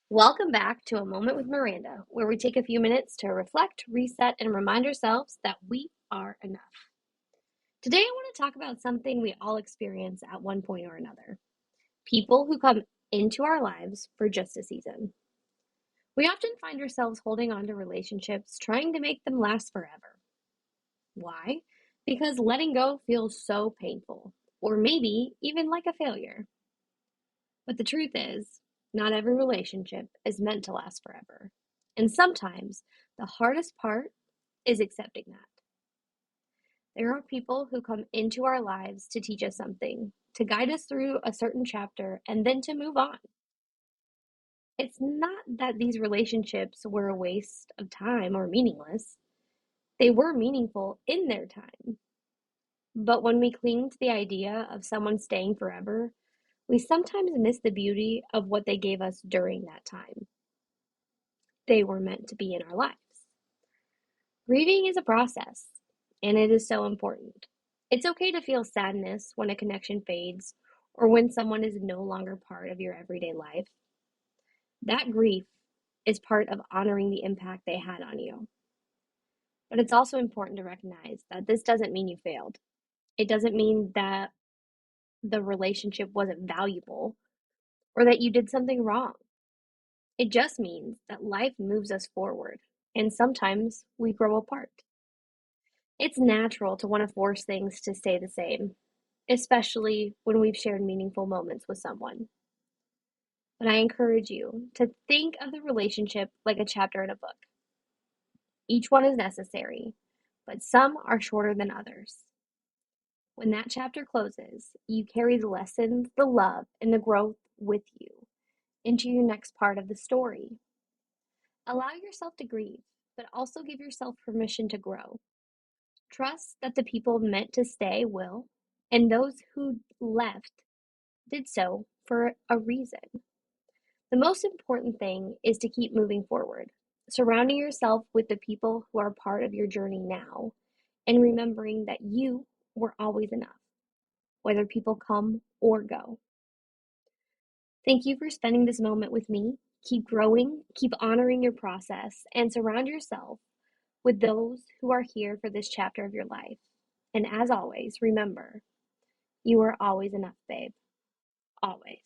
Welcome back to A Moment with Miranda, where we take a few minutes to reflect, reset, and remind ourselves that we are enough. Today, I want to talk about something we all experience at one point or another: people who come into our lives for just a season. We often find ourselves holding on to relationships, trying to make them last forever. Why? Because letting go feels so painful, or maybe even like a failure. But the truth is, not every relationship is meant to last forever. And sometimes the hardest part is accepting that. There are people who come into our lives to teach us something, to guide us through a certain chapter, and then to move on. It's not that these relationships were a waste of time or meaningless. They were meaningful in their time. But when we cling to the idea of someone staying forever, we sometimes miss the beauty of what they gave us during that time. They were meant to be in our lives. Grieving is a process, and it is so important. It's okay to feel sadness when a connection fades or when someone is no longer part of your everyday life. That grief is part of honoring the impact they had on you. But it's also important to recognize that this doesn't mean you failed. It doesn't mean that the relationship wasn't valuable or that you did something wrong. It just means that life moves us forward, and sometimes we grow apart. It's natural to want to force things to stay the same, especially when we've shared meaningful moments with someone. But I encourage you to think of the relationship like a chapter in a book. Each one is necessary, but some are shorter than others. When that chapter closes, you carry the lessons, the love, and the growth with you into your next part of the story. Allow yourself to grieve, but also give yourself permission to grow. Trust that the people meant to stay will, and those who left did so for a reason. The most important thing is to keep moving forward, surrounding yourself with the people who are part of your journey now, and remembering that you were always enough, whether people come or go. Thank you for spending this moment with me. Keep growing, keep honoring your process, and surround yourself with those who are here for this chapter of your life. And as always, remember, you are always enough, babe. Always.